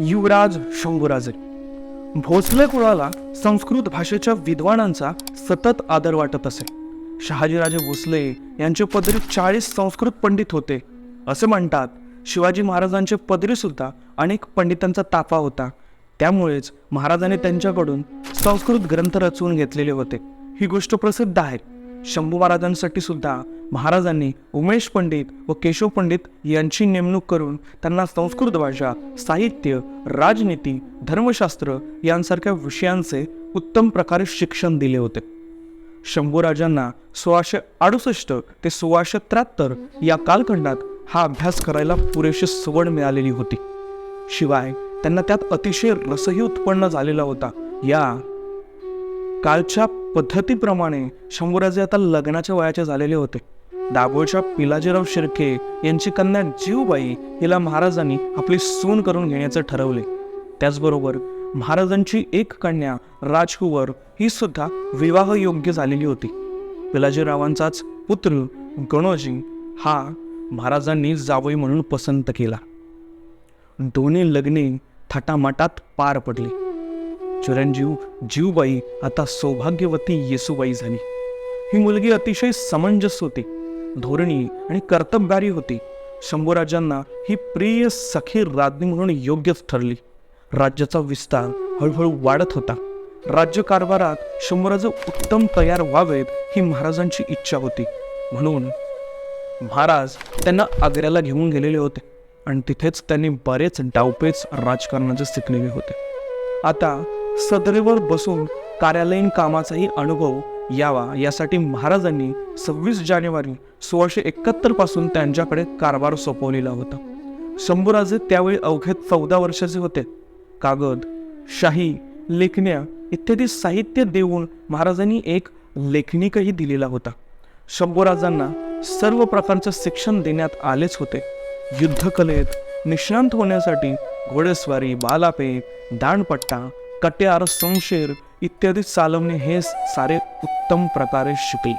युवराज शंभूराजे. भोसले कुळाला संस्कृत भाषेच्या विद्वानांचा सतत आदर वाटत असे. शहाजीराजे भोसले यांचे पदरी 40 संस्कृत पंडित होते असे म्हणतात. शिवाजी महाराजांचे पदरी सुद्धा अनेक पंडितांचा ताफा होता. त्यामुळेच महाराजांनी त्यांच्याकडून संस्कृत ग्रंथ रचवून घेतलेले होते. ही गोष्ट प्रसिद्ध आहे. शंभू महाराजांसाठी सुद्धा महाराजांनी उमेश पंडित व केशव पंडित यांची नेमणूक करून त्यांना संस्कृत भाषा, साहित्य, राजनीती, धर्मशास्त्र यांसारख्या विषयांचे उत्तम प्रकारे शिक्षण दिले होते. शंभूराजांना 1668 ते 1673 या कालखंडात हा अभ्यास करायला पुरेशी सवड मिळालेली होती. शिवाय त्यांना त्यात अतिशय रसही उत्पन्न झालेला होता. या कालच्या पद्धतीप्रमाणे शंभूराजे आता लग्नाच्या वयाचे झालेले होते. दाभोळच्या पिलाजीराव शिर्के यांची कन्या जीवबाई हिला महाराजांनी आपली सून करून घेण्याचे ठरवले. त्याचबरोबर महाराजांची एक कन्या राजकुंवर ही सुद्धा विवाह योग्य झालेली होती. पिलाजीरावांचाच पुत्र गणोजी हा महाराजांनी जावई म्हणून पसंत केला. दोन्ही लग्ने थाटामाटात पार पडली. चिरंजीव जीवबाई आता सौभाग्यवती येसूबाई झाली. ही मुलगी अतिशय समंजस होती, धोरणी आणि कर्तबगारी होती. शंभूराजांना ही प्रिय सखी राज्ञी म्हणून योग्यच ठरली. राज्याचा विस्तार हळूहळू वाढत होता. राज्यकारभारात शंभूराजे उत्तम तयार व्हावेत ही महाराजांची इच्छा होती. म्हणून महाराज त्यांना आग्र्याला घेऊन गेलेले होते आणि तिथेच त्यांनी बरेच डावपेच राजकारणाचे शिकलेले होते. आता सदरेवर बसून कार्यालयीन कामाचाही अनुभव यावा यासाठी महाराजांनी 26 जानेवारी 1671 पासून त्यांच्याकडे कारभार सोपवलेला होता. शंभूराजे त्यावेळी अवघे 14 वर्षाचे होते. कागद, शाही, लेखण्या इत्यादी साहित्य देऊन महाराजांनी एक लेखनिकही दिलेला होता. शंभूराजांना सर्व प्रकारचे शिक्षण देण्यात आलेच होते. युद्धकलेत निष्णांत होण्यासाठी घोडेस्वारी, भालाफेक, दांडपट्टा, कट्यार, शमशेर इत्यादी चालवणे हे सारे उत्तम प्रकारे शिकले.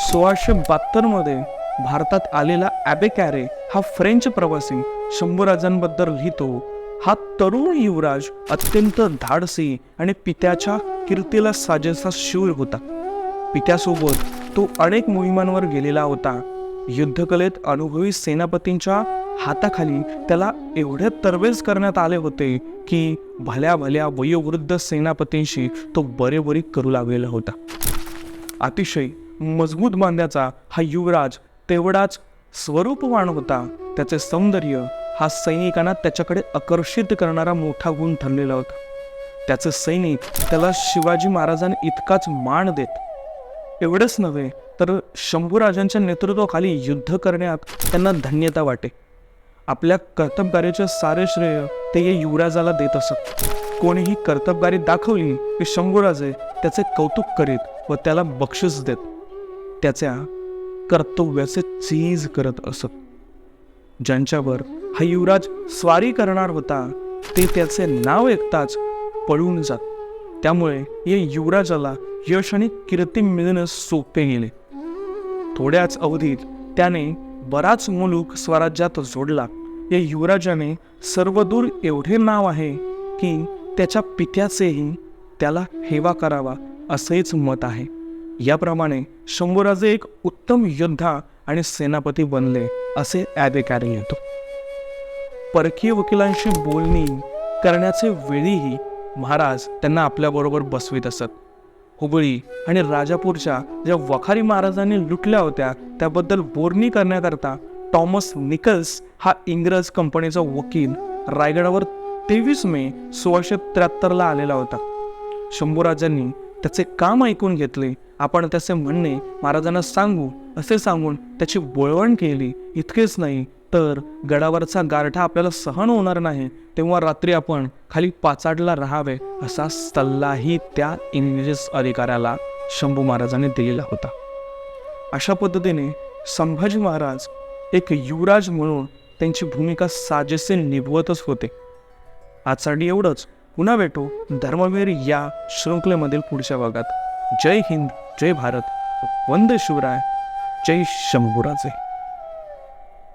1672 मध्ये भारतात आलेला ॲबे कॅरे हा फ्रेंच प्रवासी शंभूराजांबद्दल लिहितो. हा तरुण युवराज अत्यंत धाडसी आणि पित्याच्या कीर्तीला साजेसा शूर होता. पित्यासोबत तो अनेक मोहिमांवर गेलेला होता. युद्धकलेत अनुभवी सेनापतींच्या हाताखाली त्याला एवढे तरबेज करण्यात आले होते की भल्या भल्या वयोवृद्ध सेनापतींशी तो बरेबरी करू लागलेला होता. अतिशय मजबूत बांध्याचा हा युवराज तेवढाच स्वरूपवान होता. त्याचे सौंदर्य हा सैनिकांना त्याच्याकडे आकर्षित करणारा मोठा गुण ठरलेला होता. त्याचे सैनिक त्याला शिवाजी महाराजांनी इतकाच मान देत. एवढंच नव्हे तर शंभूराजांच्या नेतृत्वाखाली युद्ध करण्यात त्यांना धन्यता वाटे. आपल्या कर्तबगारीचे सारे श्रेय ते या युवराजाला देत असत. कोणीही कर्तबगारी दाखवली की शंभूराजे त्याचे कौतुक करीत व त्याला बक्षीस देत. त्याच्या कर्तव्याचे चीज करत असत. ज्यांच्यावर हा युवराज स्वारी करणार होता ते त्याचे नाव ऐकताच पळून जात. त्यामुळे या युवराजाला यश आणि कीर्ती मिळणे सोपे गेले. थोड्याच अवधीत त्याने बराच मुलूक स्वराज्यात जोडला. या युवराजाने सर्वदूर एवढे नाव आहे की त्याच्या पित्याचेही त्याला हेवा करावा असेच मत आहे. याप्रमाणे शंभूराजे एक उत्तम योद्धा आणि सेनापती बनले असे ॲबे कॅरे लिहितो. परकीय वकिलांशी बोलणी करण्याचे वेळीही महाराज त्यांना आपल्याबरोबर बसवीत असत. हुबळी आणि राजापूरच्या ज्या वखारी महाराजांनी लुटल्या होत्या त्याबद्दल बोलणी करण्याकरता टॉमस निकल्स हा इंग्रज कंपनीचा वकील रायगडावर 23 मे 1673 आलेला होता. शंभूराजांनी त्याचे काम ऐकून घेतले. आपण त्याचे म्हणणे महाराजांना सांगू असे सांगून त्याची बोळवण केली. इतकेच नाही तर गडावरचा गारठा आपल्याला सहन होणार नाही तेव्हा रात्री आपण खाली पाचाडला राहावे असा सल्लाही त्या इंग्रज अधिकाऱ्याला शंभू महाराजांनी दिलेला होता. अशा पद्धतीने संभाजी महाराज एक युवराज म्हणून त्यांची भूमिका साजेसे निभवतच होते. आजसाठी एवढंच. पुन्हा भेटू धर्मवीर या शृंखलेमधील पुढच्या भागात. जय हिंद, जय भारत, वंदे शिवराय, जय शंभूराजे.